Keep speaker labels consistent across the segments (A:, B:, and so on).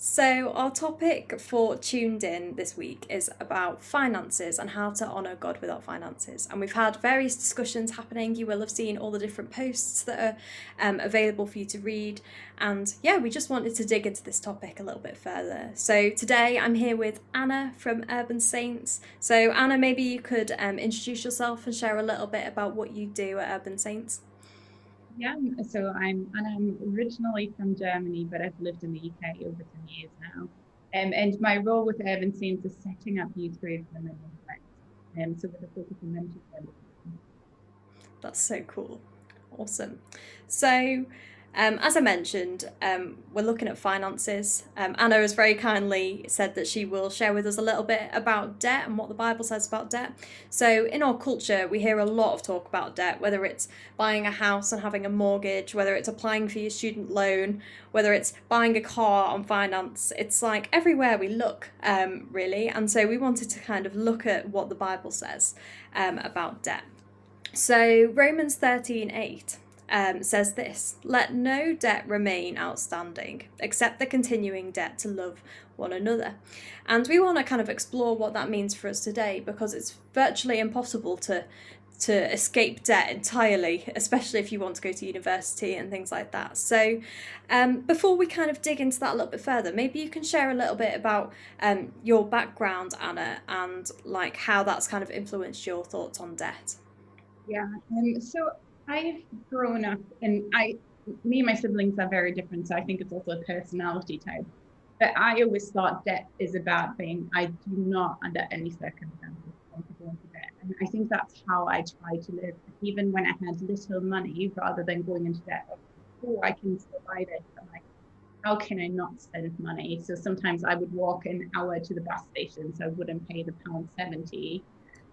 A: So, our topic for Tuned In this week is about finances and how to honour God with our finances. And we've had various discussions happening. You will have seen all the different posts that are available for you to read. And yeah, we just wanted to dig into this topic a little bit further. So, today I'm here with Anna from Urban Saints. So, Anna, maybe you could introduce yourself and share a little bit about what you do at Urban Saints.
B: Yeah, so I'm originally from Germany, but I've lived in the UK over 10 years now. And my role with Urban Saints is setting up youth groups and then so with a focus on mentorship.
A: That's so cool. Awesome. So, as I mentioned, we're looking at finances. Anna has very kindly said that she will share with us a little bit about debt and what the Bible says about debt. So, in our culture, we hear a lot of talk about debt, whether it's buying a house and having a mortgage, whether it's applying for your student loan, whether it's buying a car on finance. It's like everywhere we look, really. And so, we wanted to kind of look at what the Bible says about debt. So Romans 13:8 says this: Let no debt remain outstanding, except the continuing debt to love one another. And we want to kind of explore what that means for us today, because it's virtually impossible to escape debt entirely, especially if you want to go to university and things like that. So, before we kind of dig into that a little bit further, maybe you can share a little bit about your background, Anna, and like how that's kind of influenced your thoughts on debt.
B: Yeah, so I've grown up, and me and my siblings are very different, so I think it's also a personality type. But I always thought debt is a bad thing. I do not, under any circumstances, want to go into debt. And I think that's how I try to live, even when I had little money, rather than going into debt. Oh, I can survive it. I'm like, how can I not spend money? So sometimes I would walk an hour to the bus station, so I wouldn't pay the pound 70,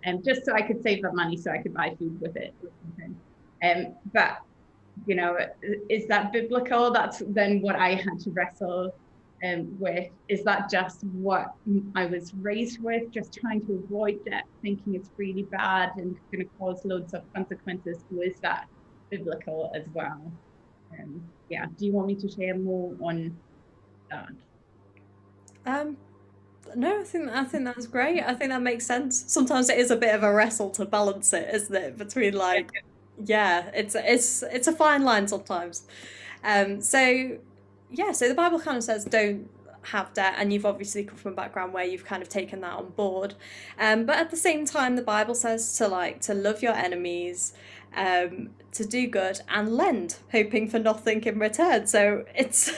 B: and just so I could save that money so I could buy food with it or something. But you know, is that biblical? That's then what I had to wrestle with. Is that just what I was raised with? Just trying to avoid debt, thinking it's really bad and going to cause loads of consequences. Or is that biblical as well? Yeah. Do you want me to share more on that?
A: Um, no, I think that's great. I think that makes sense. Sometimes it is a bit of a wrestle to balance it, isn't it? Between like, yeah, it's a fine line sometimes. So yeah, so the Bible kind of says don't have debt, and you've obviously come from a background where you've kind of taken that on board. But at the same time, the Bible says to like to love your enemies, to do good and lend, hoping for nothing in return. So it's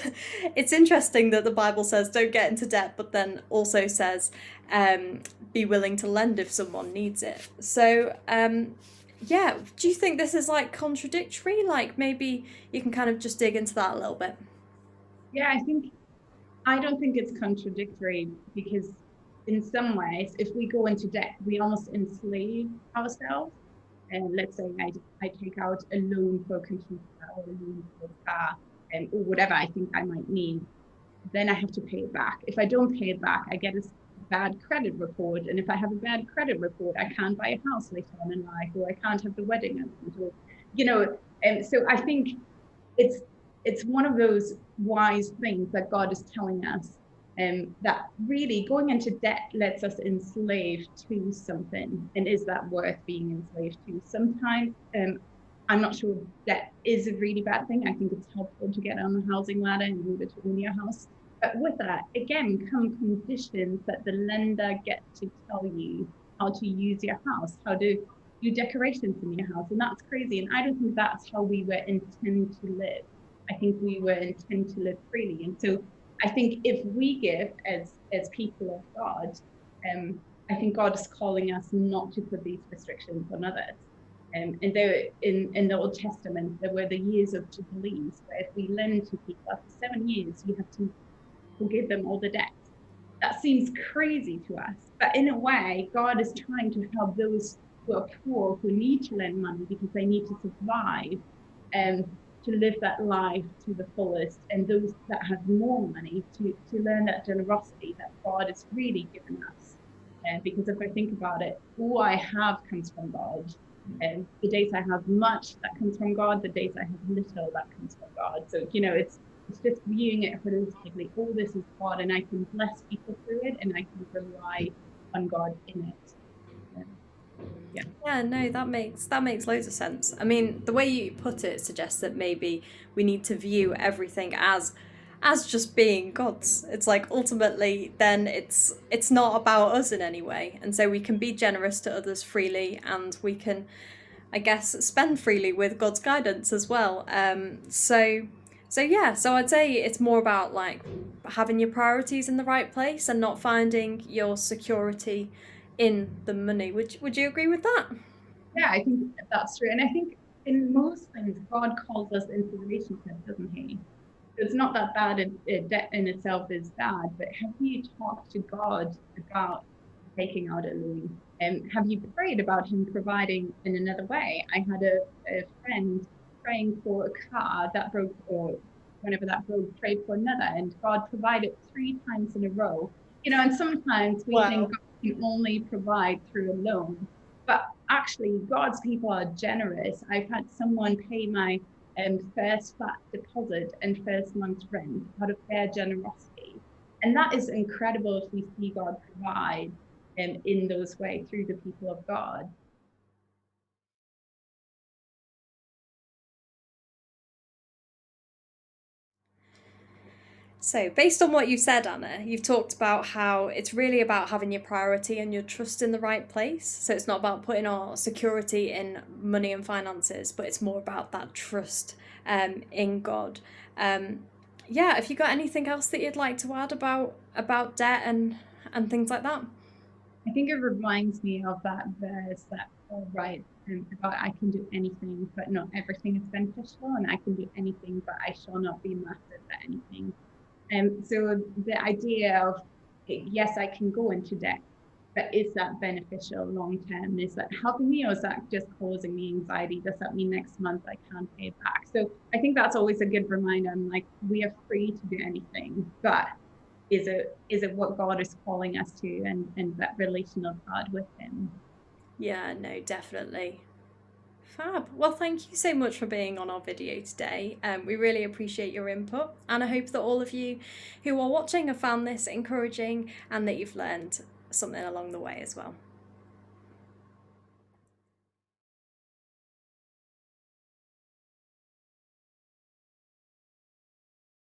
A: it's interesting that the Bible says don't get into debt, but then also says be willing to lend if someone needs it. So yeah, do you think this is like contradictory? Like maybe you can kind of just dig into that a little bit.
B: Yeah, I don't think it's contradictory because in some ways, if we go into debt, we almost enslave ourselves. And let's say I take out a loan for a computer or a loan for a car or whatever I think I might need, then I have to pay it back. If I don't pay it back, I get a bad credit report. And if I have a bad credit report, I can't buy a house later on in life, or I can't have the wedding I want, or, you know, and so I think it's it's one of those wise things that God is telling us, that really going into debt lets us enslave to something. And is that worth being enslaved to? Sometimes I'm not sure debt is a really bad thing. I think it's helpful to get on the housing ladder in order to own your house. But with that, again, come conditions that the lender gets to tell you how to use your house, how to do decorations in your house. And that's crazy. And I don't think that's how we were intended to live. I think we were intended to live freely. And so I think if we give as people of God, I think God is calling us not to put these restrictions on others. And there in the Old Testament, there were the years of Jubilees, where if we lend to people after 7 years, you have to forgive them all the debts. That seems crazy to us. But in a way, God is trying to help those who are poor, who need to lend money because they need to survive and to live that life to the fullest. And those that have more money to learn that generosity that God has really given us. And because if I think about it, all I have comes from God. And the days I have much, that comes from God. The days I have little, that comes from God. So, it's It's just viewing it holistically. Oh, this is God, and I can bless people through it, and I can rely on God in it. Yeah.
A: Yeah, no, that makes loads of sense. I mean, the way you put it suggests that maybe we need to view everything as just being God's. It's like ultimately then it's not about us in any way. And so we can be generous to others freely, and we can, I guess, spend freely with God's guidance as well. So yeah, so I'd say it's more about like having your priorities in the right place and not finding your security in the money. Would you agree with that?
B: Yeah, I think that's true. And I think in most things, God calls us into relationship, doesn't he? It's not that bad. Debt in itself is bad, but have you talked to God about taking out a loan? And have you prayed about him providing in another way? I had a friend praying for a car that broke, or whenever that broke, prayed for another, and God provided 3 times in a row. And sometimes we think
A: Wow.
B: God can only provide through a loan, but actually, God's people are generous. I've had someone pay my first flat deposit and first month's rent out of their generosity. And that is incredible if we see God provide in those ways through the people of God.
A: So, based on what you've said, Anna, you've talked about how it's really about having your priority and your trust in the right place. So, it's not about putting our security in money and finances, but it's more about that trust in God. Um, yeah, have you got anything else that you'd like to add about debt and things like that?
B: I think it reminds me of that verse that Paul writes about I can do anything, but not everything is beneficial, and I can do anything, but I shall not be mastered by anything. So the idea of yes, I can go into debt, but is that beneficial long term? Is that helping me, or is that just causing me anxiety? Does that mean next month I can't pay it back? So I think that's always a good reminder. I'm like, we are free to do anything, but is it what God is calling us to, and that relational part with Him?
A: Yeah, no, definitely. Fab. Well, thank you so much for being on our video today. We really appreciate your input, and I hope that all of you who are watching have found this encouraging and that you've learned something along the way as well.